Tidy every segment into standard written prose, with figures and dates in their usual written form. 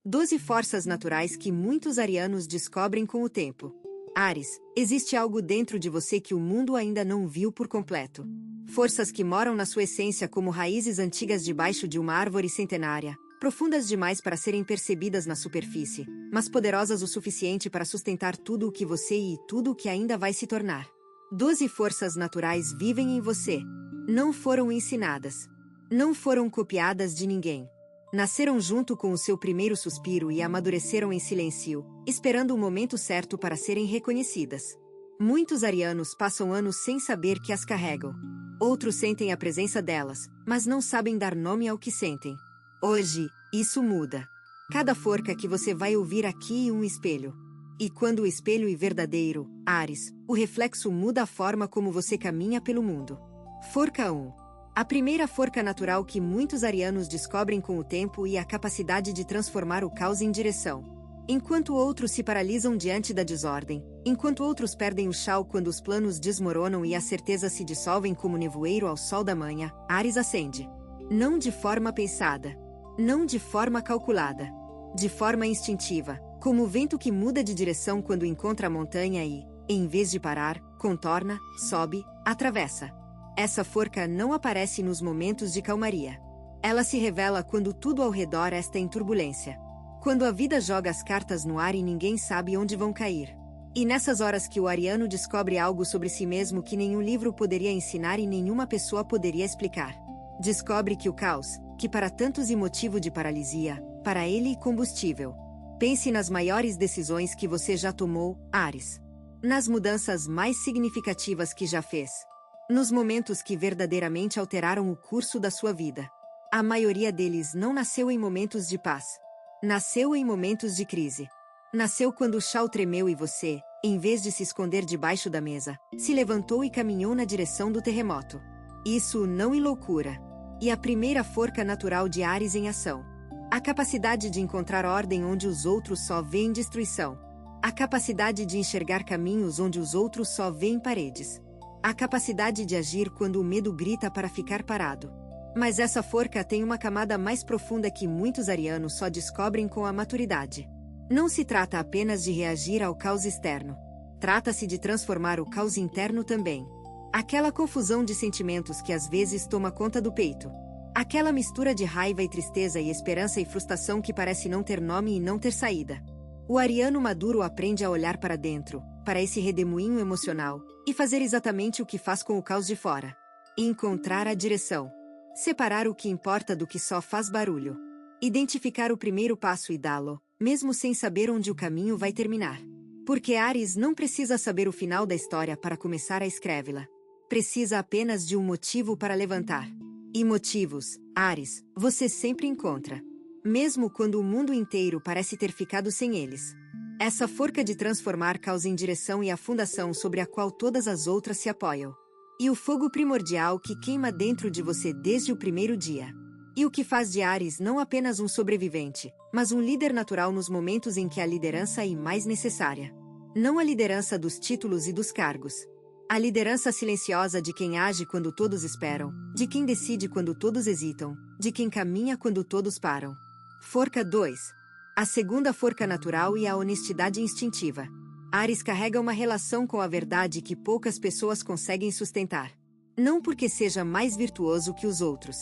12 forças naturais que muitos arianos descobrem com o tempo. Áries, existe algo dentro de você que o mundo ainda não viu por completo. Forças que moram na sua essência como raízes antigas debaixo de uma árvore centenária, profundas demais para serem percebidas na superfície, mas poderosas o suficiente para sustentar tudo o que você e tudo o que ainda vai se tornar. 12 forças naturais vivem em você. Não foram ensinadas. Não foram copiadas de ninguém. Nasceram junto com o seu primeiro suspiro e amadureceram em silêncio, esperando o momento certo para serem reconhecidas. Muitos arianos passam anos sem saber que as carregam. Outros sentem a presença delas, mas não sabem dar nome ao que sentem. Hoje, isso muda. Cada forca que você vai ouvir aqui é um espelho. E quando o espelho é verdadeiro, Áries, o reflexo muda a forma como você caminha pelo mundo. Forca 1. A primeira forca natural que muitos arianos descobrem com o tempo é a capacidade de transformar o caos em direção. Enquanto outros se paralisam diante da desordem, enquanto outros perdem o chão quando os planos desmoronam e as certezas se dissolvem como nevoeiro ao sol da manhã, Áries acende. Não de forma pensada. Não de forma calculada. De forma instintiva, como o vento que muda de direção quando encontra a montanha e, em vez de parar, contorna, sobe, atravessa. Essa forca não aparece nos momentos de calmaria. Ela se revela quando tudo ao redor está em turbulência. Quando a vida joga as cartas no ar e ninguém sabe onde vão cair. E nessas horas que o ariano descobre algo sobre si mesmo que nenhum livro poderia ensinar e nenhuma pessoa poderia explicar. Descobre que o caos, que para tantos é motivo de paralisia, para ele é combustível. Pense nas maiores decisões que você já tomou, Áries. Nas mudanças mais significativas que já fez. Nos momentos que verdadeiramente alteraram o curso da sua vida. A maioria deles não nasceu em momentos de paz. Nasceu em momentos de crise. Nasceu quando o chão tremeu e você, em vez de se esconder debaixo da mesa, se levantou e caminhou na direção do terremoto. Isso não é loucura. E a primeira forca natural de Áries em ação. A capacidade de encontrar ordem onde os outros só veem destruição. A capacidade de enxergar caminhos onde os outros só veem paredes. A capacidade de agir quando o medo grita para ficar parado. Mas essa forca tem uma camada mais profunda que muitos arianos só descobrem com a maturidade. Não se trata apenas de reagir ao caos externo. Trata-se de transformar o caos interno também. Aquela confusão de sentimentos que às vezes toma conta do peito. Aquela mistura de raiva e tristeza e esperança e frustração que parece não ter nome e não ter saída. O ariano maduro aprende a olhar para dentro, para esse redemoinho emocional, e fazer exatamente o que faz com o caos de fora. E encontrar a direção. Separar o que importa do que só faz barulho. Identificar o primeiro passo e dá-lo, mesmo sem saber onde o caminho vai terminar. Porque Áries não precisa saber o final da história para começar a escrevê-la. Precisa apenas de um motivo para levantar. E motivos, Áries, você sempre encontra. Mesmo quando o mundo inteiro parece ter ficado sem eles. Essa forca de transformar caos em direção e a fundação sobre a qual todas as outras se apoiam. E o fogo primordial que queima dentro de você desde o primeiro dia. E o que faz de Áries não apenas um sobrevivente, mas um líder natural nos momentos em que a liderança é mais necessária. Não a liderança dos títulos e dos cargos. A liderança silenciosa de quem age quando todos esperam, de quem decide quando todos hesitam, de quem caminha quando todos param. Forca 2. A segunda forca natural é a honestidade instintiva. Áries carrega uma relação com a verdade que poucas pessoas conseguem sustentar. Não porque seja mais virtuoso que os outros,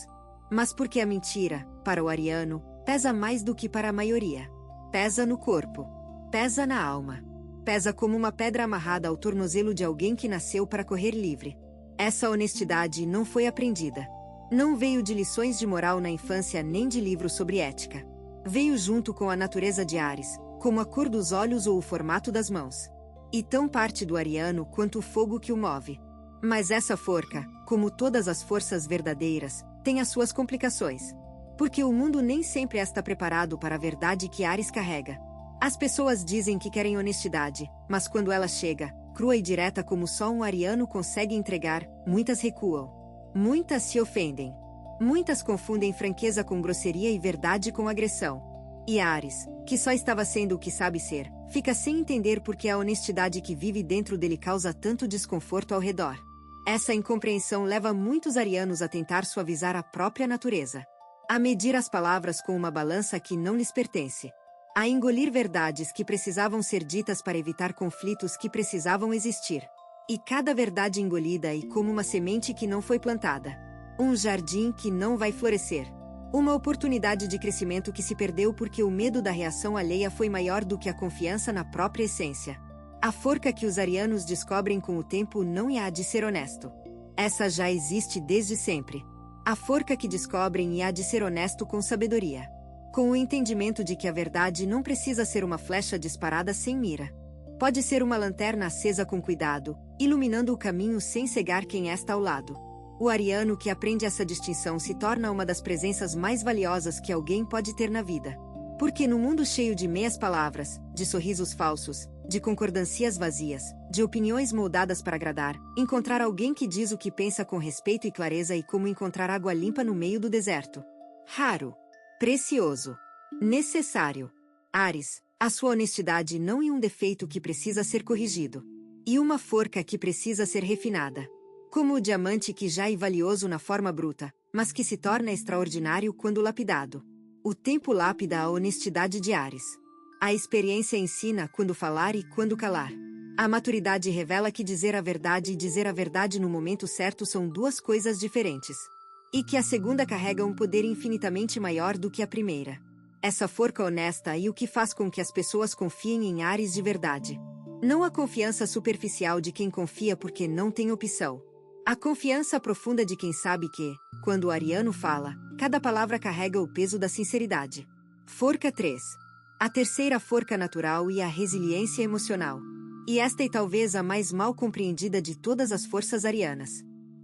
mas porque a mentira, para o ariano, pesa mais do que para a maioria. Pesa no corpo. Pesa na alma. Pesa como uma pedra amarrada ao tornozelo de alguém que nasceu para correr livre. Essa honestidade não foi aprendida. Não veio de lições de moral na infância nem de livros sobre ética. Veio junto com a natureza de Áries, como a cor dos olhos ou o formato das mãos. E tão parte do ariano quanto o fogo que o move. Mas essa forca, como todas as forças verdadeiras, tem as suas complicações. Porque o mundo nem sempre está preparado para a verdade que Áries carrega. As pessoas dizem que querem honestidade, mas quando ela chega, crua e direta como só um ariano consegue entregar, muitas recuam. Muitas se ofendem. Muitas confundem franqueza com grosseria e verdade com agressão. E Áries, que só estava sendo o que sabe ser, fica sem entender por que a honestidade que vive dentro dele causa tanto desconforto ao redor. Essa incompreensão leva muitos arianos a tentar suavizar a própria natureza. A medir as palavras com uma balança que não lhes pertence. a engolir verdades que precisavam ser ditas para evitar conflitos que precisavam existir. E cada verdade engolida é como uma semente que não foi plantada. Um jardim que não vai florescer. Uma oportunidade de crescimento que se perdeu porque o medo da reação alheia foi maior do que a confiança na própria essência. A forca que os arianos descobrem com o tempo não há de ser honesto. Essa já existe desde sempre. A forca que descobrem há de ser honesto com sabedoria. Com o entendimento de que a verdade não precisa ser uma flecha disparada sem mira. Pode ser uma lanterna acesa com cuidado, iluminando o caminho sem cegar quem está ao lado. O ariano que aprende essa distinção se torna uma das presenças mais valiosas que alguém pode ter na vida. Porque no mundo cheio de meias palavras, de sorrisos falsos, de concordâncias vazias, de opiniões moldadas para agradar, encontrar alguém que diz o que pensa com respeito e clareza é como encontrar água limpa no meio do deserto. Raro. Precioso. Necessário. Áries, a sua honestidade não é um defeito que precisa ser corrigido. E uma forca que precisa ser refinada. Como o diamante que já é valioso na forma bruta, mas que se torna extraordinário quando lapidado. O tempo lapida a honestidade de Áries. A experiência ensina quando falar e quando calar. A maturidade revela que dizer a verdade e dizer a verdade no momento certo são duas coisas diferentes. E que a segunda carrega um poder infinitamente maior do que a primeira. Essa forca honesta é o que faz com que as pessoas confiem em Áries de verdade. Não a confiança superficial de quem confia porque não tem opção. A confiança profunda de quem sabe que, quando o ariano fala, cada palavra carrega o peso da sinceridade. Forca 3. A terceira forca natural e a resiliência emocional. E esta é talvez a mais mal compreendida de todas as forças arianas.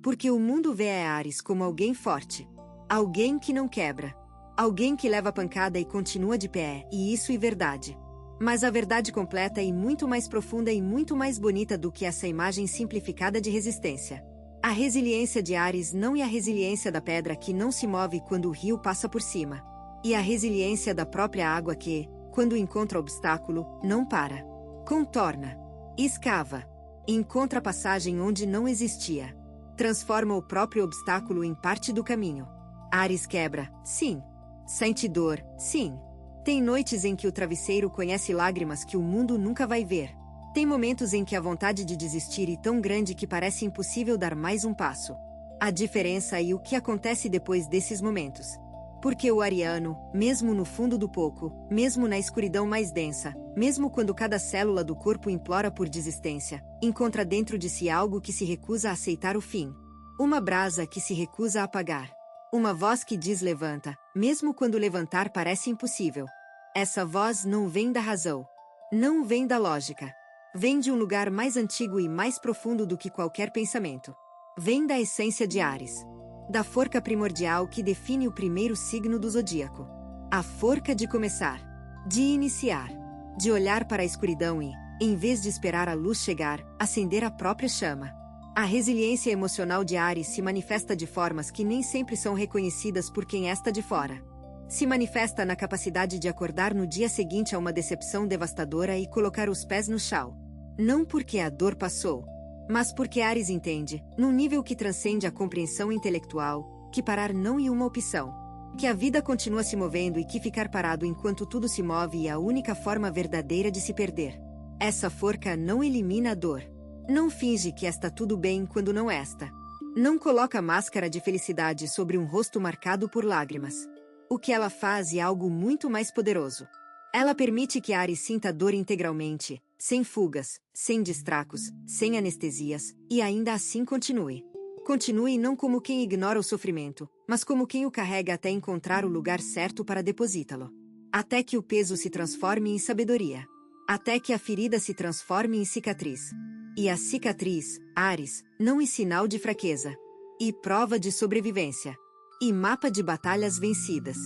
Porque o mundo vê a Áries como alguém forte. Alguém que não quebra. Alguém que leva pancada e continua de pé, e isso é verdade. Mas a verdade completa é muito mais profunda e muito mais bonita do que essa imagem simplificada de resistência. A resiliência de Áries não é a resiliência da pedra que não se move quando o rio passa por cima. E a resiliência da própria água que, quando encontra obstáculo, não para. Contorna. Escava. Encontra passagem onde não existia. Transforma o próprio obstáculo em parte do caminho. Áries quebra, sim. Sente dor, sim. Tem noites em que o travesseiro conhece lágrimas que o mundo nunca vai ver. Tem momentos em que a vontade de desistir é tão grande que parece impossível dar mais um passo. A diferença é o que acontece depois desses momentos. Porque o ariano, mesmo no fundo do pouco, mesmo na escuridão mais densa, mesmo quando cada célula do corpo implora por desistência, encontra dentro de si algo que se recusa a aceitar o fim. Uma brasa que se recusa a apagar. Uma voz que diz levanta, mesmo quando levantar parece impossível. Essa voz não vem da razão. Não vem da lógica. Vem de um lugar mais antigo e mais profundo do que qualquer pensamento. Vem da essência de Áries. Da forca primordial que define o primeiro signo do zodíaco. A forca de começar. De iniciar. De olhar para a escuridão e, em vez de esperar a luz chegar, acender a própria chama. A resiliência emocional de Áries se manifesta de formas que nem sempre são reconhecidas por quem está de fora. Se manifesta na capacidade de acordar no dia seguinte a uma decepção devastadora e colocar os pés no chão. Não porque a dor passou, mas porque Áries entende, num nível que transcende a compreensão intelectual, que parar não é uma opção. Que a vida continua se movendo e que ficar parado enquanto tudo se move é a única forma verdadeira de se perder. Essa forca não elimina a dor. Não finge que está tudo bem quando não está. Não coloca máscara de felicidade sobre um rosto marcado por lágrimas. O que ela faz é algo muito mais poderoso. Ela permite que Áries sinta dor integralmente, sem fugas, sem distracos, sem anestesias, e ainda assim continue. Continue não como quem ignora o sofrimento, mas como quem o carrega até encontrar o lugar certo para depositá-lo. Até que o peso se transforme em sabedoria. Até que a ferida se transforme em cicatriz. E a cicatriz, Áries, não é sinal de fraqueza. E prova de sobrevivência. E mapa de batalhas vencidas.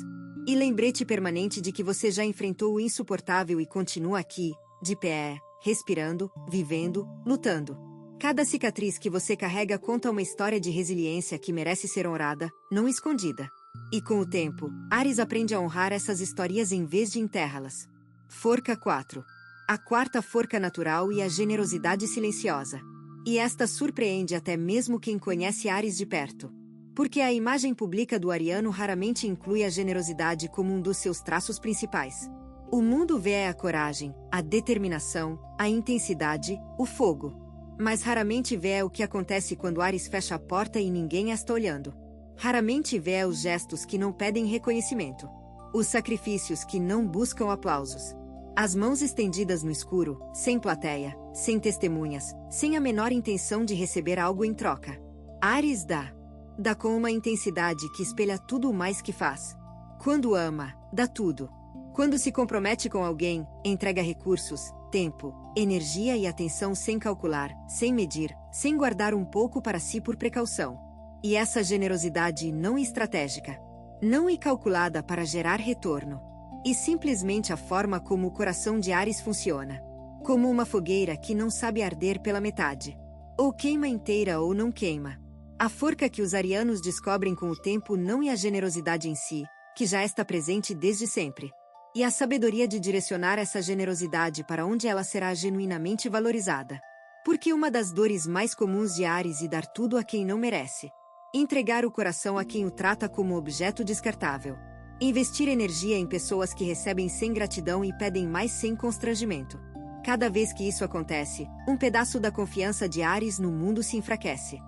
E lembrete permanente de que você já enfrentou o insuportável e continua aqui, de pé, respirando, vivendo, lutando. Cada cicatriz que você carrega conta uma história de resiliência que merece ser honrada, não escondida. E com o tempo, Áries aprende a honrar essas histórias em vez de enterrá-las. Forca 4. A quarta forca natural e a generosidade silenciosa. E esta surpreende até mesmo quem conhece Áries de perto. Porque a imagem pública do ariano raramente inclui a generosidade como um dos seus traços principais. O mundo vê a coragem, a determinação, a intensidade, o fogo. Mas raramente vê o que acontece quando Áries fecha a porta e ninguém está olhando. Raramente vê os gestos que não pedem reconhecimento. Os sacrifícios que não buscam aplausos. As mãos estendidas no escuro, sem plateia, sem testemunhas, sem a menor intenção de receber algo em troca. Áries dá. Dá com uma intensidade que espelha tudo o mais que faz. Quando ama, dá tudo. Quando se compromete com alguém, entrega recursos, tempo, energia e atenção sem calcular, sem medir, sem guardar um pouco para si por precaução. E essa generosidade não estratégica. Não é calculada para gerar retorno. E simplesmente a forma como o coração de Áries funciona. Como uma fogueira que não sabe arder pela metade. Ou queima inteira ou não queima. A forca que os arianos descobrem com o tempo não é a generosidade em si, que já está presente desde sempre. E a sabedoria de direcionar essa generosidade para onde ela será genuinamente valorizada. Porque uma das dores mais comuns de Áries é dar tudo a quem não merece. Entregar o coração a quem o trata como objeto descartável. Investir energia em pessoas que recebem sem gratidão e pedem mais sem constrangimento. Cada vez que isso acontece, um pedaço da confiança de Áries no mundo se enfraquece.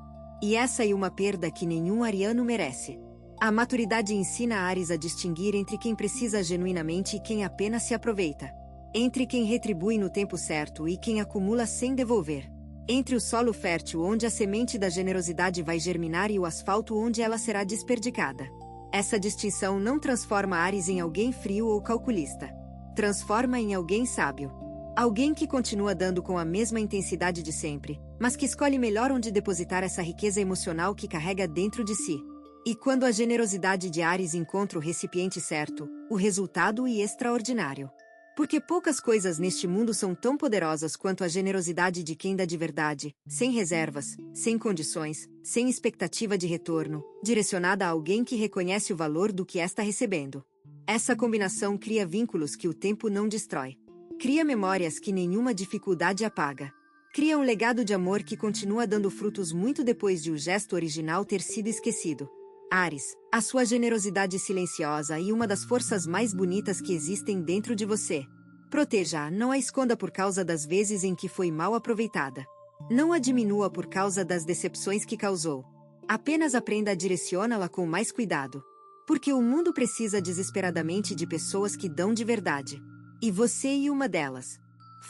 E essa é uma perda que nenhum ariano merece. A maturidade ensina Áries a distinguir entre quem precisa genuinamente e quem apenas se aproveita. Entre quem retribui no tempo certo e quem acumula sem devolver. Entre o solo fértil onde a semente da generosidade vai germinar e o asfalto onde ela será desperdigada. Essa distinção não transforma Áries em alguém frio ou calculista. Transforma em alguém sábio. Alguém que continua dando com a mesma intensidade de sempre, mas que escolhe melhor onde depositar essa riqueza emocional que carrega dentro de si. E quando a generosidade de Áries encontra o recipiente certo, o resultado é extraordinário. Porque poucas coisas neste mundo são tão poderosas quanto a generosidade de quem dá de verdade, sem reservas, sem condições, sem expectativa de retorno, direcionada a alguém que reconhece o valor do que está recebendo. Essa combinação cria vínculos que o tempo não destrói. Cria memórias que nenhuma dificuldade apaga. Cria um legado de amor que continua dando frutos muito depois de o gesto original ter sido esquecido. Áries, a sua generosidade silenciosa e uma das forças mais bonitas que existem dentro de você. Proteja-a, não a esconda por causa das vezes em que foi mal aproveitada. Não a diminua por causa das decepções que causou. Apenas aprenda a direcioná-la com mais cuidado. Porque o mundo precisa desesperadamente de pessoas que dão de verdade. E você é uma delas.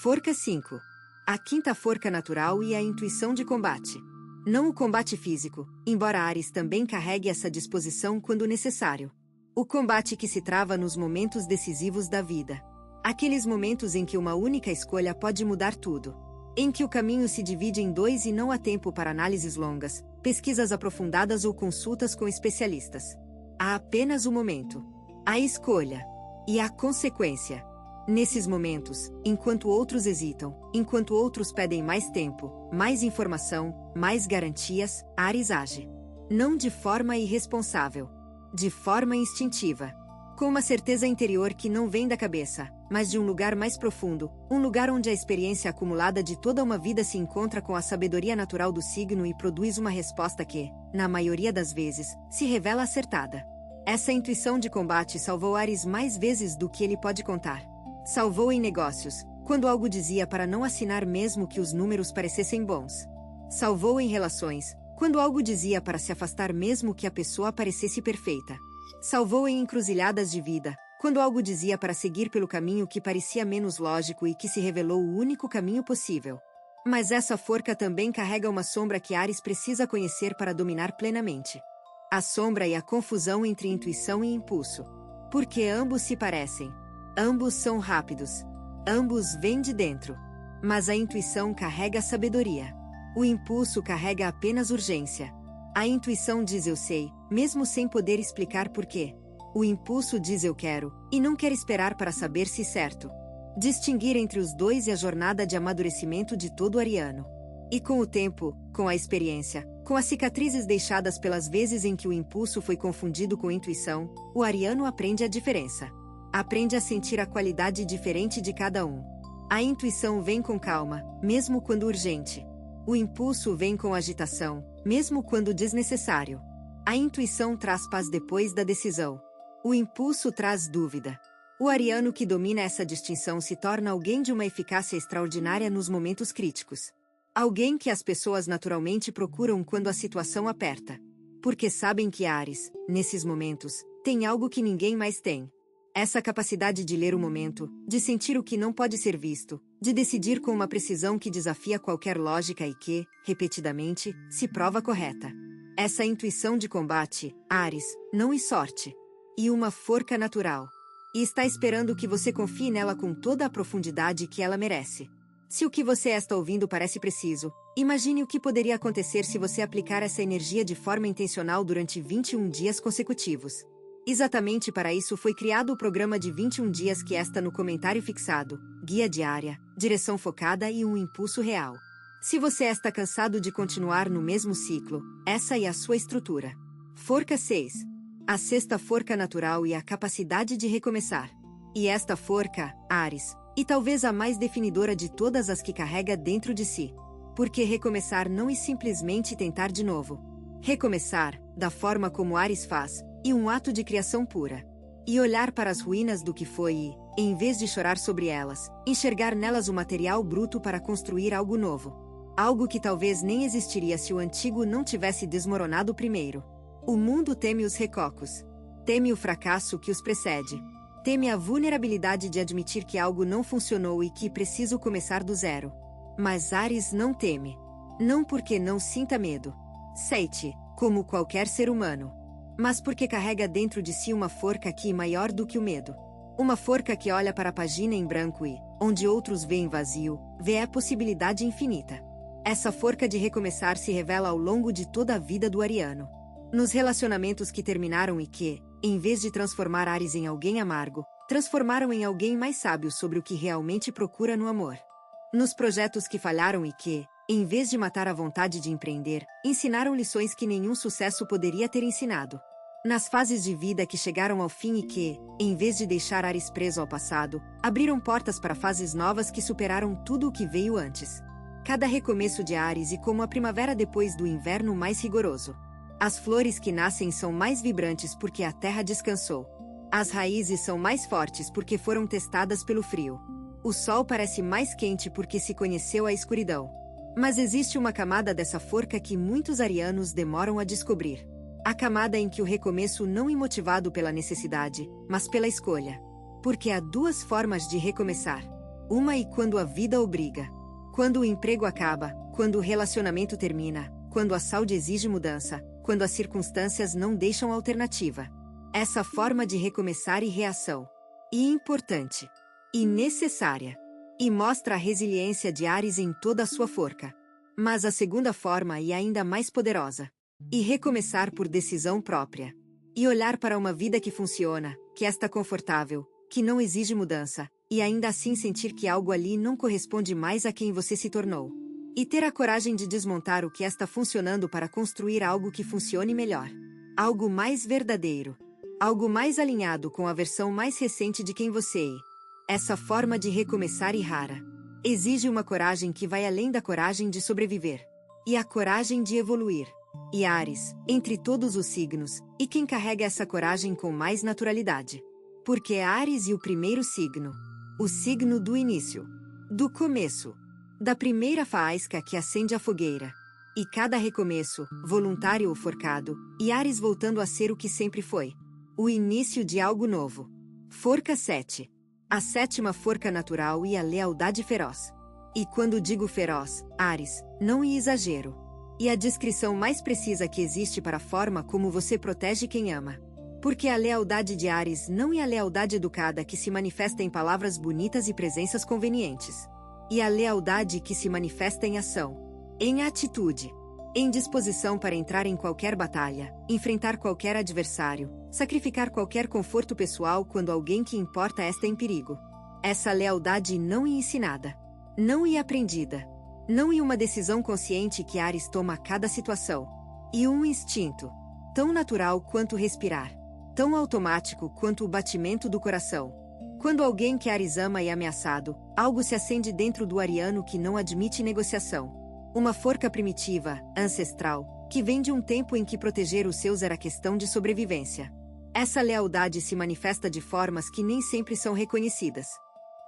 Forca 5. A quinta forca natural e a intuição de combate. Não o combate físico, embora Áries também carregue essa disposição quando necessário. O combate que se trava nos momentos decisivos da vida. Aqueles momentos em que uma única escolha pode mudar tudo. Em que o caminho se divide em dois e não há tempo para análises longas, pesquisas aprofundadas ou consultas com especialistas. Há apenas o momento. A escolha. E a consequência. Nesses momentos, enquanto outros hesitam, enquanto outros pedem mais tempo, mais informação, mais garantias, Áries age. Não de forma irresponsável. De forma instintiva. Com uma certeza interior que não vem da cabeça, mas de um lugar mais profundo, um lugar onde a experiência acumulada de toda uma vida se encontra com a sabedoria natural do signo e produz uma resposta que, na maioria das vezes, se revela acertada. Essa intuição de combate salvou Áries mais vezes do que ele pode contar. Salvou em negócios, quando algo dizia para não assinar mesmo que os números parecessem bons. Salvou em relações, quando algo dizia para se afastar mesmo que a pessoa parecesse perfeita. Salvou em encruzilhadas de vida, quando algo dizia para seguir pelo caminho que parecia menos lógico e que se revelou o único caminho possível. Mas essa forca também carrega uma sombra que Áries precisa conhecer para dominar plenamente. A sombra é a confusão entre intuição e impulso. Porque ambos se parecem. Ambos são rápidos. Ambos vêm de dentro. Mas a intuição carrega a sabedoria. O impulso carrega apenas urgência. A intuição diz eu sei, mesmo sem poder explicar porquê. O impulso diz eu quero, e não quer esperar para saber se certo. Distinguir entre os dois é a jornada de amadurecimento de todo ariano. E com o tempo, com a experiência, com as cicatrizes deixadas pelas vezes em que o impulso foi confundido com intuição, o ariano aprende a diferença. Aprende a sentir a qualidade diferente de cada um. A intuição vem com calma, mesmo quando urgente. O impulso vem com agitação, mesmo quando desnecessário. A intuição traz paz depois da decisão. O impulso traz dúvida. O ariano que domina essa distinção se torna alguém de uma eficácia extraordinária nos momentos críticos. Alguém que as pessoas naturalmente procuram quando a situação aperta. Porque sabem que Áries, nesses momentos, tem algo que ninguém mais tem. Essa capacidade de ler o momento, de sentir o que não pode ser visto, de decidir com uma precisão que desafia qualquer lógica e que, repetidamente, se prova correta. Essa intuição de combate, Áries, não e sorte. E uma forca natural. E está esperando que você confie nela com toda a profundidade que ela merece. Se o que você está ouvindo parece preciso, imagine o que poderia acontecer se você aplicar essa energia de forma intencional durante 21 dias consecutivos. Exatamente para isso foi criado o programa de 21 dias que está no comentário fixado, guia diária, direção focada e um impulso real. Se você está cansado de continuar no mesmo ciclo, essa é a sua estrutura. Forca 6. A sexta forca natural e a capacidade de recomeçar. E esta forca, Áries, e talvez a mais definidora de todas as que carrega dentro de si. Porque recomeçar não é simplesmente tentar de novo. Recomeçar, da forma como Áries faz, e um ato de criação pura. E olhar para as ruínas do que foi e, em vez de chorar sobre elas, enxergar nelas o material bruto para construir algo novo. Algo que talvez nem existiria se o antigo não tivesse desmoronado primeiro. O mundo teme os recocos. Teme o fracasso que os precede. Teme a vulnerabilidade de admitir que algo não funcionou e que preciso começar do zero. Mas Áries não teme. Não porque não sinta medo. Sente, como qualquer ser humano. Mas porque carrega dentro de si uma forca que é maior do que o medo. Uma forca que olha para a página em branco e, onde outros veem vazio, vê a possibilidade infinita. Essa forca de recomeçar se revela ao longo de toda a vida do ariano. Nos relacionamentos que terminaram e que, em vez de transformar Áries em alguém amargo, transformaram em alguém mais sábio sobre o que realmente procura no amor. Nos projetos que falharam e que, em vez de matar a vontade de empreender, ensinaram lições que nenhum sucesso poderia ter ensinado. Nas fases de vida que chegaram ao fim e que, em vez de deixar Áries preso ao passado, abriram portas para fases novas que superaram tudo o que veio antes. Cada recomeço de Áries é como a primavera depois do inverno mais rigoroso. As flores que nascem são mais vibrantes porque a terra descansou. As raízes são mais fortes porque foram testadas pelo frio. O sol parece mais quente porque se conheceu a escuridão. Mas existe uma camada dessa forca que muitos arianos demoram a descobrir. A camada em que o recomeço não é motivado pela necessidade, mas pela escolha. Porque há duas formas de recomeçar. Uma é quando a vida obriga. Quando o emprego acaba, quando o relacionamento termina, quando a saúde exige mudança, quando as circunstâncias não deixam alternativa. Essa forma de recomeçar e reação. E importante. E necessária. E mostra a resiliência de Áries em toda a sua forca. Mas a segunda forma é ainda mais poderosa. E recomeçar por decisão própria. E olhar para uma vida que funciona, que está confortável, que não exige mudança, e ainda assim sentir que algo ali não corresponde mais a quem você se tornou. E ter a coragem de desmontar o que está funcionando para construir algo que funcione melhor. Algo mais verdadeiro. Algo mais alinhado com a versão mais recente de quem você é. Essa forma de recomeçar é rara. Exige uma coragem que vai além da coragem de sobreviver. E a coragem de evoluir. E Áries, entre todos os signos, e quem carrega essa coragem com mais naturalidade. Porque Áries é o primeiro signo. O signo do início. Do começo. Da primeira faísca que acende a fogueira. E cada recomeço, voluntário ou forcado, e Áries voltando a ser o que sempre foi. O início de algo novo. Forca 7. A sétima forca natural e a lealdade feroz. E quando digo feroz, Áries, não é exagero. E a descrição mais precisa que existe para a forma como você protege quem ama. Porque a lealdade de Áries não é a lealdade educada que se manifesta em palavras bonitas e presenças convenientes. E a lealdade que se manifesta em ação. Em atitude. Em disposição para entrar em qualquer batalha, enfrentar qualquer adversário, sacrificar qualquer conforto pessoal quando alguém que importa está em perigo. Essa lealdade não é ensinada. Não é aprendida. Não é uma decisão consciente que Áries toma a cada situação. E um instinto. Tão natural quanto respirar. Tão automático quanto o batimento do coração. Quando alguém que Áries ama é ameaçado, algo se acende dentro do ariano que não admite negociação. Uma forca primitiva, ancestral, que vem de um tempo em que proteger os seus era questão de sobrevivência. Essa lealdade se manifesta de formas que nem sempre são reconhecidas.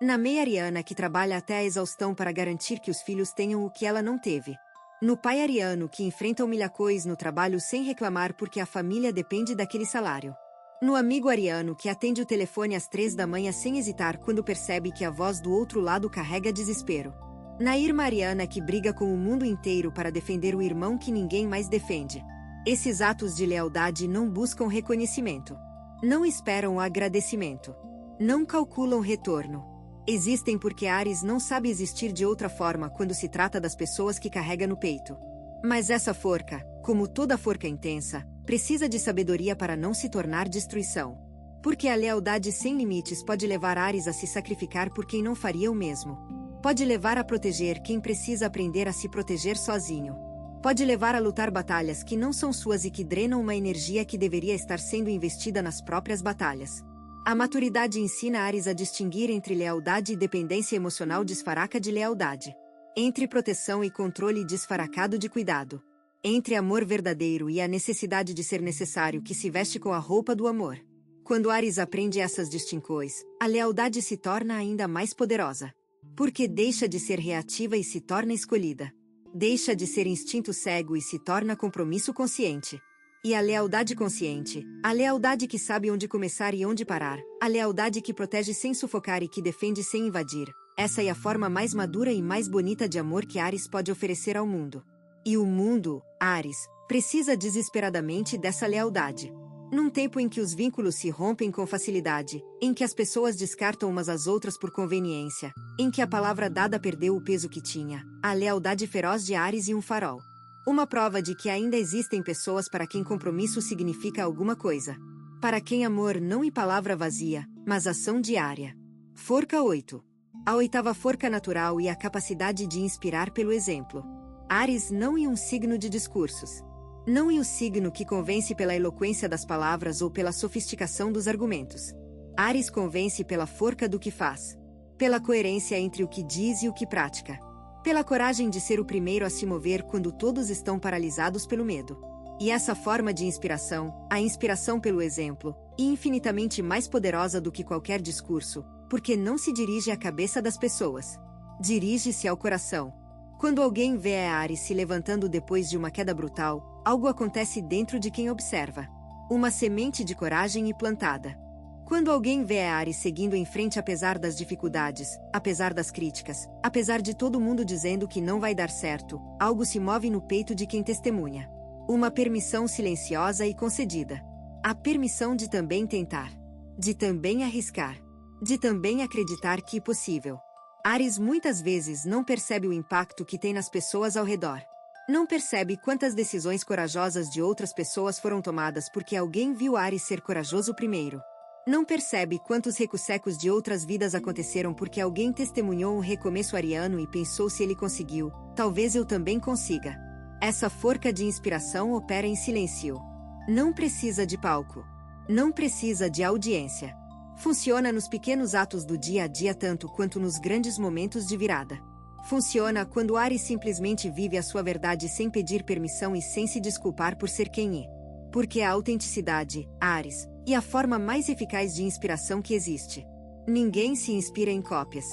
Na mãe ariana que trabalha até a exaustão para garantir que os filhos tenham o que ela não teve. No pai ariano que enfrenta humilhações no trabalho sem reclamar porque a família depende daquele salário. No amigo ariano que atende o telefone às 3 da manhã sem hesitar quando percebe que a voz do outro lado carrega desespero. Na irmã ariana que briga com o mundo inteiro para defender o irmão que ninguém mais defende. Esses atos de lealdade não buscam reconhecimento. Não esperam o agradecimento. Não calculam retorno. Existem porque Áries não sabe existir de outra forma quando se trata das pessoas que carrega no peito. Mas essa forca, como toda forca intensa, precisa de sabedoria para não se tornar destruição. Porque a lealdade sem limites pode levar Áries a se sacrificar por quem não faria o mesmo. Pode levar a proteger quem precisa aprender a se proteger sozinho. Pode levar a lutar batalhas que não são suas e que drenam uma energia que deveria estar sendo investida nas próprias batalhas. A maturidade ensina Áries a distinguir entre lealdade e dependência emocional desfaraca de lealdade. Entre proteção e controle desfaracado de cuidado. Entre amor verdadeiro e a necessidade de ser necessário que se veste com a roupa do amor. Quando Áries aprende essas distinções, a lealdade se torna ainda mais poderosa. Porque deixa de ser reativa e se torna escolhida. Deixa de ser instinto cego e se torna compromisso consciente. E a lealdade consciente, a lealdade que sabe onde começar e onde parar, a lealdade que protege sem sufocar e que defende sem invadir, essa é a forma mais madura e mais bonita de amor que Áries pode oferecer ao mundo. E o mundo, Áries, precisa desesperadamente dessa lealdade. Num tempo em que os vínculos se rompem com facilidade, em que as pessoas descartam umas às outras por conveniência, em que a palavra dada perdeu o peso que tinha, a lealdade feroz de Áries e um farol. Uma prova de que ainda existem pessoas para quem compromisso significa alguma coisa. Para quem amor não é palavra vazia, mas ação diária. Forca 8. A oitava forca natural e a capacidade de inspirar pelo exemplo. Áries não é um signo de discursos. Não é o signo que convence pela eloquência das palavras ou pela sofisticação dos argumentos. Áries convence pela forca do que faz. Pela coerência entre o que diz e o que pratica. Pela coragem de ser o primeiro a se mover quando todos estão paralisados pelo medo. E essa forma de inspiração, a inspiração pelo exemplo, é infinitamente mais poderosa do que qualquer discurso, porque não se dirige à cabeça das pessoas. Dirige-se ao coração. Quando alguém vê a Áries se levantando depois de uma queda brutal, algo acontece dentro de quem observa. Uma semente de coragem é plantada. Quando alguém vê a Áries seguindo em frente apesar das dificuldades, apesar das críticas, apesar de todo mundo dizendo que não vai dar certo, algo se move no peito de quem testemunha. Uma permissão silenciosa e concedida. A permissão de também tentar. De também arriscar. De também acreditar que é possível. Áries muitas vezes não percebe o impacto que tem nas pessoas ao redor. Não percebe quantas decisões corajosas de outras pessoas foram tomadas porque alguém viu Áries ser corajoso primeiro. Não percebe quantos recursecos de outras vidas aconteceram porque alguém testemunhou um recomeço ariano e pensou se ele conseguiu, talvez eu também consiga. Essa forca de inspiração opera em silêncio. Não precisa de palco. Não precisa de audiência. Funciona nos pequenos atos do dia a dia tanto quanto nos grandes momentos de virada. Funciona quando Áries simplesmente vive a sua verdade sem pedir permissão e sem se desculpar por ser quem é. Porque a autenticidade, Áries, é a forma mais eficaz de inspiração que existe. Ninguém se inspira em cópias.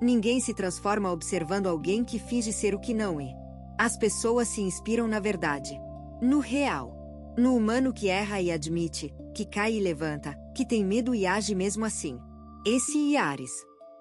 Ninguém se transforma observando alguém que finge ser o que não é. As pessoas se inspiram na verdade. No real. No humano que erra e admite, que cai e levanta, que tem medo e age mesmo assim. Esse é Áries.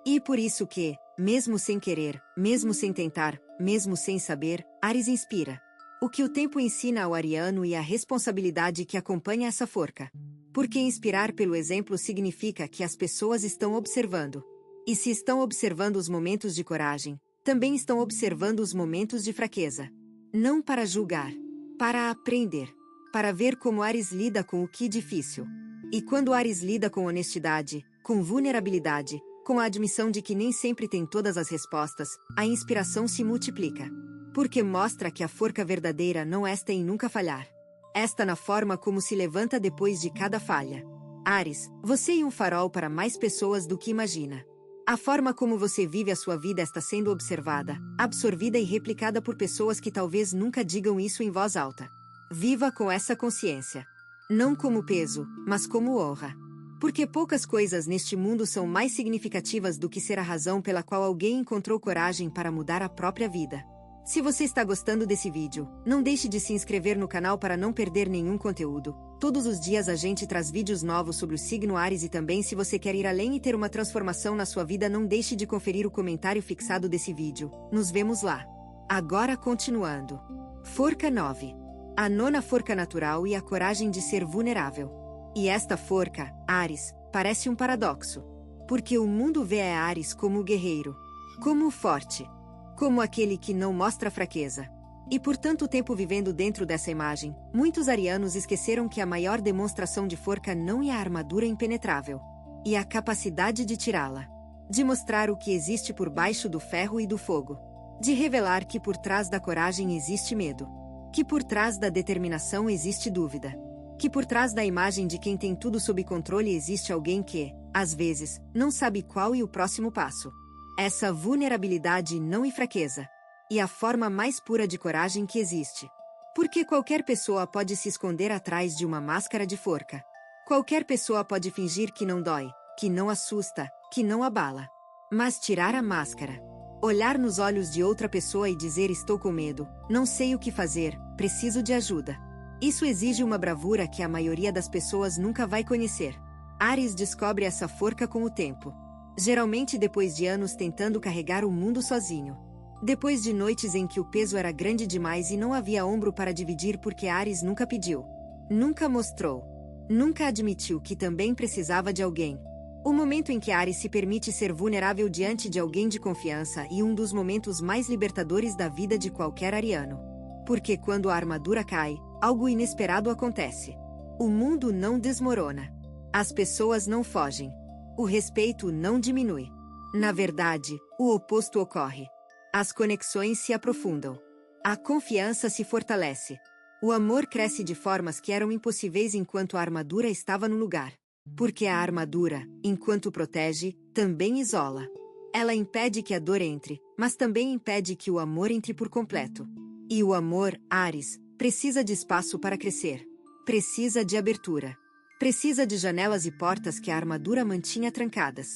E por isso que, mesmo sem querer, mesmo sem tentar, mesmo sem saber, Áries inspira. O que o tempo ensina ao ariano e a responsabilidade que acompanha essa forca. Porque inspirar pelo exemplo significa que as pessoas estão observando. E se estão observando os momentos de coragem, também estão observando os momentos de fraqueza. Não para julgar, para aprender. Para ver como Áries lida com o que é difícil. E quando Áries lida com honestidade, com vulnerabilidade, com a admissão de que nem sempre tem todas as respostas, a inspiração se multiplica. Porque mostra que a forca verdadeira não está em nunca falhar. Esta na forma como se levanta depois de cada falha. Áries, você é um farol para mais pessoas do que imagina. A forma como você vive a sua vida está sendo observada, absorvida e replicada por pessoas que talvez nunca digam isso em voz alta. Viva com essa consciência. Não como peso, mas como honra. Porque poucas coisas neste mundo são mais significativas do que ser a razão pela qual alguém encontrou coragem para mudar a própria vida. Se você está gostando desse vídeo, não deixe de se inscrever no canal para não perder nenhum conteúdo. Todos os dias a gente traz vídeos novos sobre o signo Áries e também se você quer ir além e ter uma transformação na sua vida, não deixe de conferir o comentário fixado desse vídeo. Nos vemos lá. Agora continuando. Forca 9. A nona forca natural e a coragem de ser vulnerável. E esta forca, Áries, parece um paradoxo. Porque o mundo vê a Áries como o guerreiro, como o forte, como aquele que não mostra fraqueza. E por tanto tempo vivendo dentro dessa imagem, muitos arianos esqueceram que a maior demonstração de forca não é a armadura impenetrável, e a capacidade de tirá-la, de mostrar o que existe por baixo do ferro e do fogo, de revelar que por trás da coragem existe medo, que por trás da determinação existe dúvida, que por trás da imagem de quem tem tudo sob controle existe alguém que, às vezes, não sabe qual é o próximo passo. Essa vulnerabilidade não é fraqueza, e a forma mais pura de coragem que existe. Porque qualquer pessoa pode se esconder atrás de uma máscara de forca. Qualquer pessoa pode fingir que não dói, que não assusta, que não abala. Mas tirar a máscara, olhar nos olhos de outra pessoa e dizer estou com medo, não sei o que fazer, preciso de ajuda. Isso exige uma bravura que a maioria das pessoas nunca vai conhecer. Áries descobre essa forca com o tempo. Geralmente depois de anos tentando carregar o mundo sozinho. Depois de noites em que o peso era grande demais e não havia ombro para dividir porque Áries nunca pediu. Nunca mostrou. Nunca admitiu que também precisava de alguém. O momento em que Áries se permite ser vulnerável diante de alguém de confiança e um dos momentos mais libertadores da vida de qualquer ariano. Porque quando a armadura cai, algo inesperado acontece. O mundo não desmorona. As pessoas não fogem. O respeito não diminui. Na verdade, o oposto ocorre. As conexões se aprofundam. A confiança se fortalece. O amor cresce de formas que eram impossíveis enquanto a armadura estava no lugar. Porque a armadura, enquanto protege, também isola. Ela impede que a dor entre, mas também impede que o amor entre por completo. E o amor, Áries, precisa de espaço para crescer. Precisa de abertura. Precisa de janelas e portas que a armadura mantinha trancadas.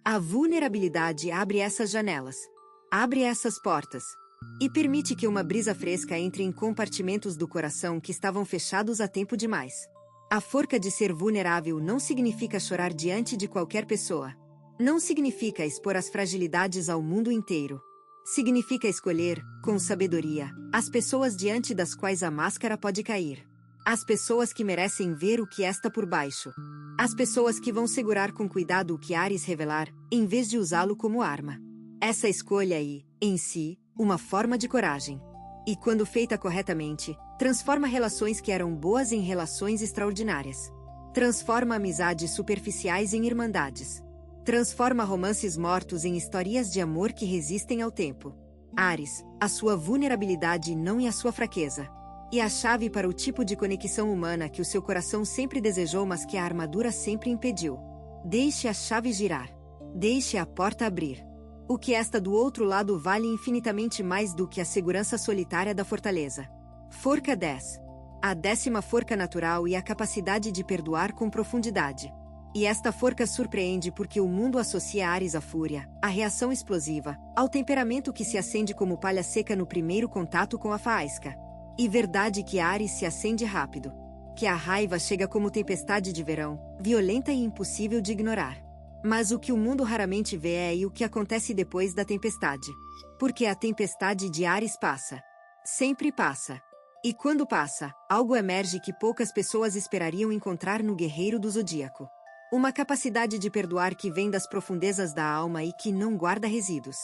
A vulnerabilidade abre essas janelas. Abre essas portas. E permite que uma brisa fresca entre em compartimentos do coração que estavam fechados há tempo demais. A forca de ser vulnerável não significa chorar diante de qualquer pessoa. Não significa expor as fragilidades ao mundo inteiro. Significa escolher, com sabedoria, as pessoas diante das quais a máscara pode cair. As pessoas que merecem ver o que está por baixo. As pessoas que vão segurar com cuidado o que Áries revelar, em vez de usá-lo como arma. Essa escolha é, em si, uma forma de coragem. E quando feita corretamente, transforma relações que eram boas em relações extraordinárias. Transforma amizades superficiais em irmandades. Transforma romances mortos em histórias de amor que resistem ao tempo. Áries, a sua vulnerabilidade não é a sua fraqueza. E a chave para o tipo de conexão humana que o seu coração sempre desejou, mas que a armadura sempre impediu. Deixe a chave girar. Deixe a porta abrir. O que está do outro lado vale infinitamente mais do que a segurança solitária da fortaleza. Forca 10. A 10ª forca natural e a capacidade de perdoar com profundidade. E esta forca surpreende porque o mundo associa Áries à fúria, à reação explosiva, ao temperamento que se acende como palha seca no primeiro contato com a faísca. E verdade que Áries se acende rápido. Que a raiva chega como tempestade de verão, violenta e impossível de ignorar. Mas o que o mundo raramente vê é o que acontece depois da tempestade. Porque a tempestade de Áries passa. Sempre passa. E quando passa, algo emerge que poucas pessoas esperariam encontrar no guerreiro do zodíaco. Uma capacidade de perdoar que vem das profundezas da alma e que não guarda resíduos.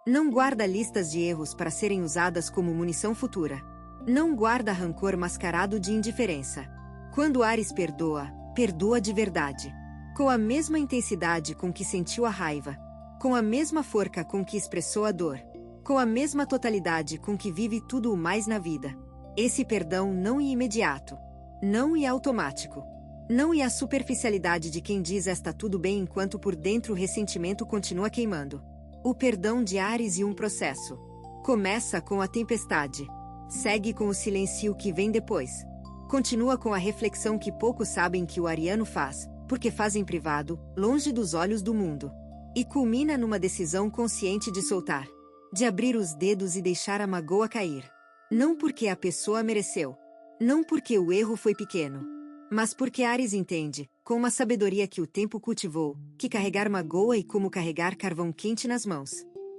Não guarda listas de erros para serem usadas como munição futura. Não guarda rancor mascarado de indiferença. Quando Áries perdoa, perdoa de verdade. Com a mesma intensidade com que sentiu a raiva. Com a mesma força com que expressou a dor. Com a mesma totalidade com que vive tudo o mais na vida. Esse perdão não é imediato. Não é automático. Não é a superficialidade de quem diz está tudo bem enquanto por dentro o ressentimento continua queimando. O perdão de Áries é um processo. Começa com a tempestade. Segue com o silêncio que vem depois. Continua com a reflexão que poucos sabem que o ariano faz, porque faz em privado, longe dos olhos do mundo. E culmina numa decisão consciente de soltar. De abrir os dedos e deixar a magoa cair. Não porque a pessoa mereceu. Não porque o erro foi pequeno. Mas porque Áries entende, com uma sabedoria que o tempo cultivou, que carregar magoa é como carregar carvão quente nas mãos.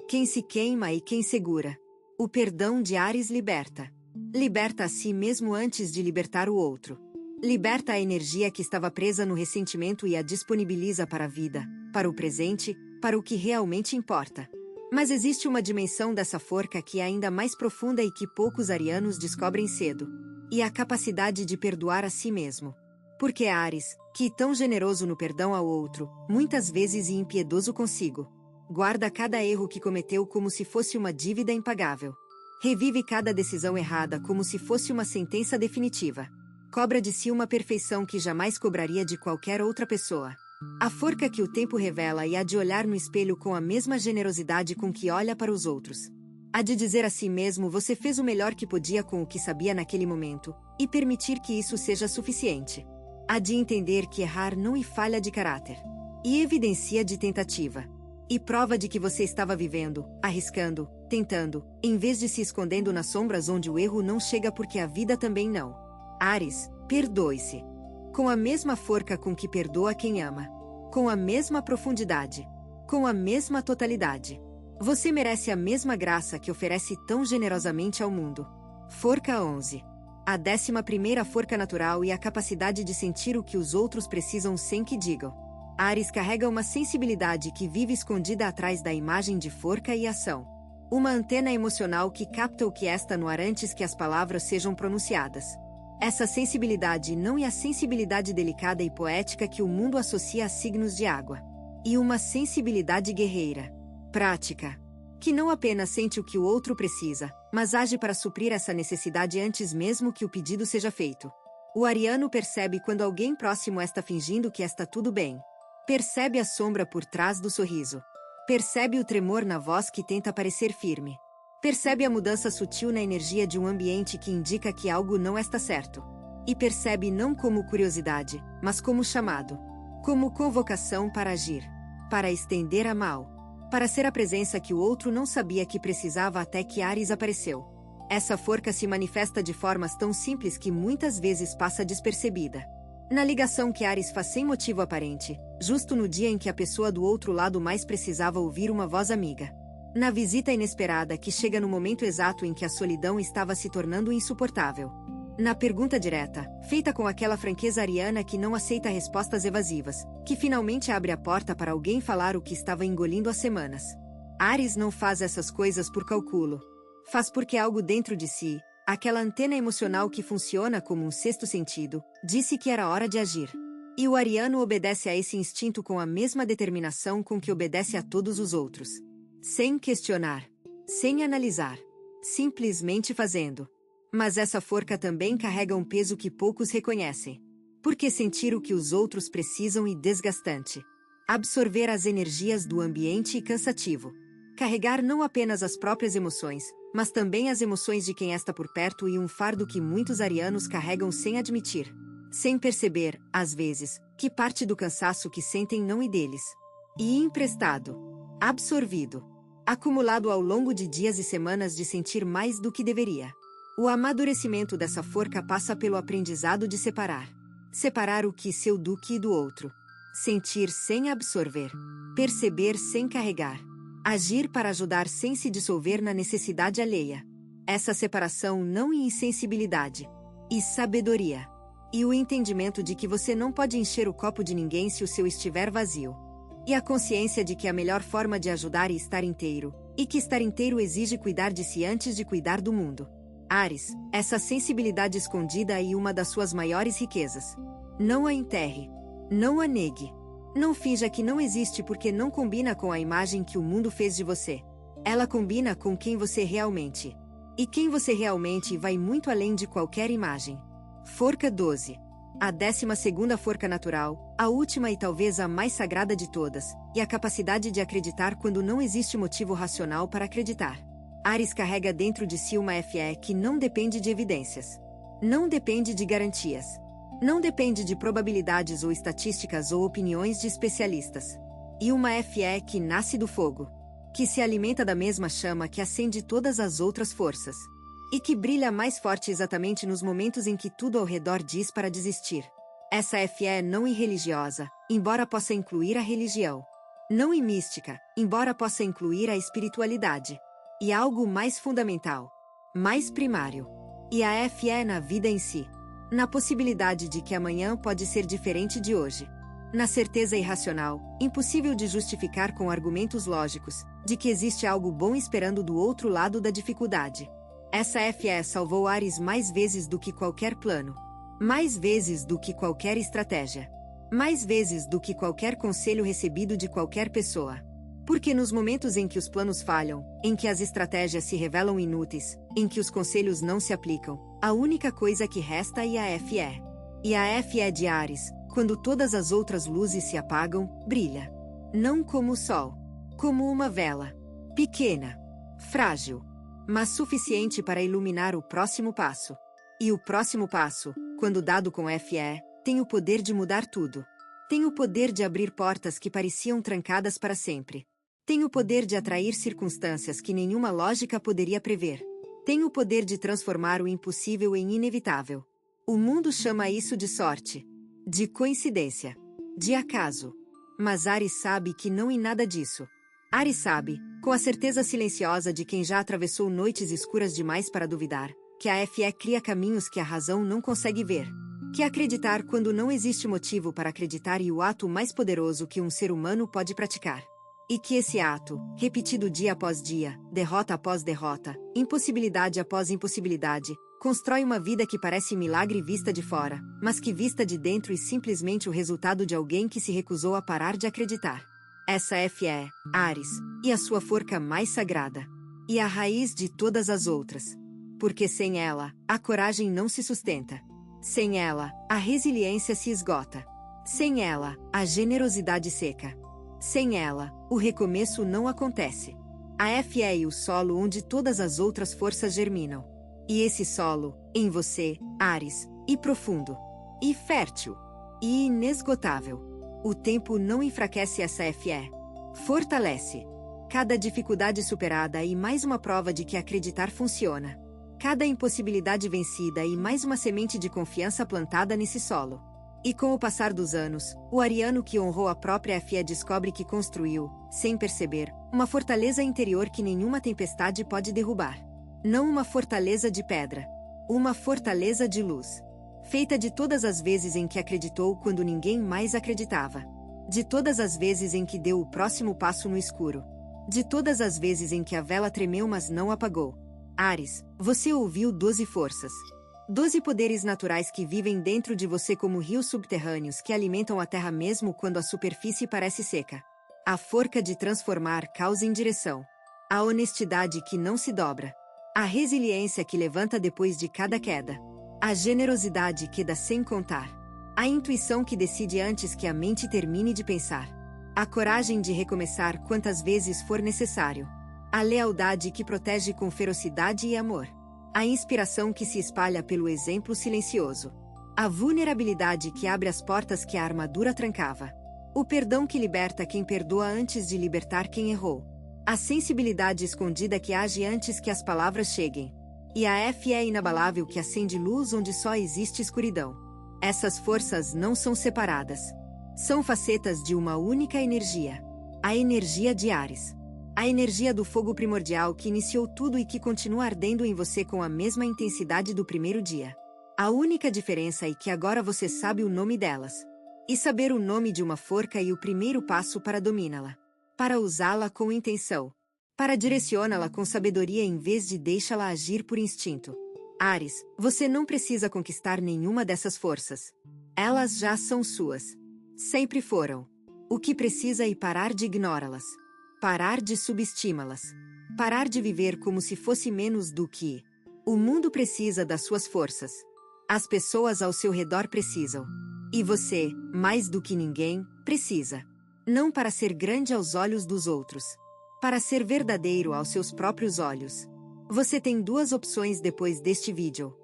Quem se queima e quem segura. O perdão de Áries liberta. Liberta a si mesmo antes de libertar o outro. Liberta a energia que estava presa no ressentimento e a disponibiliza para a vida, para o presente, para o que realmente importa. Mas existe uma dimensão dessa forca que é ainda mais profunda e que poucos arianos descobrem cedo. E a capacidade de perdoar a si mesmo. Porque Áries, que tão generoso no perdão ao outro, muitas vezes e impiedoso consigo, guarda cada erro que cometeu como se fosse uma dívida impagável. Revive cada decisão errada como se fosse uma sentença definitiva. Cobra de si uma perfeição que jamais cobraria de qualquer outra pessoa. A forca que o tempo revela e há de olhar no espelho com a mesma generosidade com que olha para os outros. Há de dizer a si mesmo: você fez o melhor que podia com o que sabia naquele momento, e permitir que isso seja suficiente. Há de entender que errar não é falha de caráter. E evidência de tentativa. E prova de que você estava vivendo, arriscando, tentando, em vez de se escondendo nas sombras onde o erro não chega porque a vida também não. Áries, perdoe-se. Com a mesma forca com que perdoa quem ama. Com a mesma profundidade. Com a mesma totalidade. Você merece a mesma graça que oferece tão generosamente ao mundo. Forca 11. A 11ª forca natural e a capacidade de sentir o que os outros precisam sem que digam. Áries carrega uma sensibilidade que vive escondida atrás da imagem de forca e ação. Uma antena emocional que capta o que está no ar antes que as palavras sejam pronunciadas. Essa sensibilidade não é a sensibilidade delicada e poética que o mundo associa a signos de água. E uma sensibilidade guerreira, prática, que não apenas sente o que o outro precisa, mas age para suprir essa necessidade antes mesmo que o pedido seja feito. O ariano percebe quando alguém próximo está fingindo que está tudo bem. Percebe a sombra por trás do sorriso. Percebe o tremor na voz que tenta parecer firme. Percebe a mudança sutil na energia de um ambiente que indica que algo não está certo. E percebe não como curiosidade, mas como chamado. Como convocação para agir. Para estender a mão. Para ser a presença que o outro não sabia que precisava até que Áries apareceu. Essa forca se manifesta de formas tão simples que muitas vezes passa despercebida. Na ligação que Áries faz sem motivo aparente, justo no dia em que a pessoa do outro lado mais precisava ouvir uma voz amiga. Na visita inesperada que chega no momento exato em que a solidão estava se tornando insuportável. Na pergunta direta, feita com aquela franqueza ariana que não aceita respostas evasivas, que finalmente abre a porta para alguém falar o que estava engolindo há semanas. Áries não faz essas coisas por calculo. Faz porque algo dentro de si, aquela antena emocional que funciona como um sexto sentido, disse que era hora de agir. E o ariano obedece a esse instinto com a mesma determinação com que obedece a todos os outros. Sem questionar. Sem analisar. Simplesmente fazendo. Mas essa forca também carrega um peso que poucos reconhecem. Porque sentir o que os outros precisam é desgastante. Absorver as energias do ambiente é cansativo. Carregar não apenas as próprias emoções, mas também as emoções de quem está por perto e um fardo que muitos arianos carregam sem admitir. Sem perceber, às vezes, que parte do cansaço que sentem não é deles. E emprestado. Absorvido. Acumulado ao longo de dias e semanas de sentir mais do que deveria. O amadurecimento dessa forca passa pelo aprendizado de separar. Separar o que é seu do que do outro. Sentir sem absorver. Perceber sem carregar. Agir para ajudar sem se dissolver na necessidade alheia. Essa separação não é insensibilidade. E sabedoria. E o entendimento de que você não pode encher o copo de ninguém se o seu estiver vazio. E a consciência de que a melhor forma de ajudar é estar inteiro. E que estar inteiro exige cuidar de si antes de cuidar do mundo. Áries, essa sensibilidade escondida é uma das suas maiores riquezas. Não a enterre. Não a negue. Não finja que não existe porque não combina com a imagem que o mundo fez de você. Ela combina com quem você realmente. E quem você realmente vai muito além de qualquer imagem. Forca 12. A 12ª forca natural, a última e talvez a mais sagrada de todas, e a capacidade de acreditar quando não existe motivo racional para acreditar. Áries carrega dentro de si uma fé que não depende de evidências. Não depende de garantias. Não depende de probabilidades ou estatísticas ou opiniões de especialistas. E uma FE que nasce do fogo, que se alimenta da mesma chama que acende todas as outras forças, e que brilha mais forte exatamente nos momentos em que tudo ao redor diz para desistir. Essa FE não irreligiosa, embora possa incluir a religião. Não mística, embora possa incluir a espiritualidade. E algo mais fundamental, mais primário. E a FE na vida em si. Na possibilidade de que amanhã pode ser diferente de hoje. Na certeza irracional, impossível de justificar com argumentos lógicos, de que existe algo bom esperando do outro lado da dificuldade. Essa FE salvou Ares mais vezes do que qualquer plano. Mais vezes do que qualquer estratégia. Mais vezes do que qualquer conselho recebido de qualquer pessoa. Porque nos momentos em que os planos falham, em que as estratégias se revelam inúteis, em que os conselhos não se aplicam, a única coisa que resta é a FE. E a FE de Ares, quando todas as outras luzes se apagam, brilha. Não como o sol. Como uma vela. Pequena. Frágil. Mas suficiente para iluminar o próximo passo. E o próximo passo, quando dado com FE, tem o poder de mudar tudo. Tem o poder de abrir portas que pareciam trancadas para sempre. Tem o poder de atrair circunstâncias que nenhuma lógica poderia prever. Tem o poder de transformar o impossível em inevitável. O mundo chama isso de sorte. De coincidência. De acaso. Mas Ares sabe que não há nada disso. Ares sabe, com a certeza silenciosa de quem já atravessou noites escuras demais para duvidar, que a FE cria caminhos que a razão não consegue ver. Que acreditar quando não existe motivo para acreditar é o ato mais poderoso que um ser humano pode praticar. E que esse ato, repetido dia após dia, derrota após derrota, impossibilidade após impossibilidade, constrói uma vida que parece milagre vista de fora, mas que vista de dentro é simplesmente o resultado de alguém que se recusou a parar de acreditar. Essa FE, Ares, e a sua forca mais sagrada. E a raiz de todas as outras. Porque sem ela, a coragem não se sustenta. Sem ela, a resiliência se esgota. Sem ela, a generosidade seca. Sem ela, o recomeço não acontece. A FE é o solo onde todas as outras forças germinam. E esse solo, em você, Ares, e profundo, e fértil, e inesgotável. O tempo não enfraquece essa FE. Fortalece. Cada dificuldade superada e mais uma prova de que acreditar funciona. Cada impossibilidade vencida e mais uma semente de confiança plantada nesse solo. E com o passar dos anos, o ariano que honrou a própria FE descobre que construiu, sem perceber, uma fortaleza interior que nenhuma tempestade pode derrubar. Não uma fortaleza de pedra. Uma fortaleza de luz. Feita de todas as vezes em que acreditou quando ninguém mais acreditava. De todas as vezes em que deu o próximo passo no escuro. De todas as vezes em que a vela tremeu mas não apagou. Ares, você ouviu 12 forças. 12 poderes naturais que vivem dentro de você como rios subterrâneos que alimentam a terra mesmo quando a superfície parece seca. A forca de transformar causa em direção. A honestidade que não se dobra. A resiliência que levanta depois de cada queda. A generosidade que dá sem contar. A intuição que decide antes que a mente termine de pensar. A coragem de recomeçar quantas vezes for necessário. A lealdade que protege com ferocidade e amor. A inspiração que se espalha pelo exemplo silencioso. A vulnerabilidade que abre as portas que a armadura trancava. O perdão que liberta quem perdoa antes de libertar quem errou. A sensibilidade escondida que age antes que as palavras cheguem. E a FE é inabalável que acende luz onde só existe escuridão. Essas forças não são separadas. São facetas de uma única energia. A energia de Ares. A energia do fogo primordial que iniciou tudo e que continua ardendo em você com a mesma intensidade do primeiro dia. A única diferença é que agora você sabe o nome delas. E saber o nome de uma forca é o primeiro passo para dominá-la. Para usá-la com intenção. Para direcioná-la com sabedoria em vez de deixá-la agir por instinto. Ares, você não precisa conquistar nenhuma dessas forças. Elas já são suas. Sempre foram. O que precisa é parar de ignorá-las. Parar de subestimá-las. Parar de viver como se fosse menos do que. O mundo precisa das suas forças. As pessoas ao seu redor precisam. E você, mais do que ninguém, precisa. Não para ser grande aos olhos dos outros. Para ser verdadeiro aos seus próprios olhos. Você tem duas opções depois deste vídeo.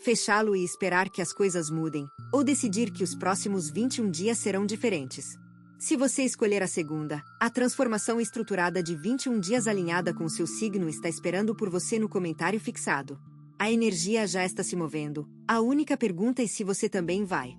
fechá-lo e esperar que as coisas mudem, ou decidir que os próximos 21 dias serão diferentes. Se você escolher a segunda, a transformação estruturada de 21 dias alinhada com seu signo está esperando por você no comentário fixado. A energia já está se movendo, a única pergunta é se você também vai.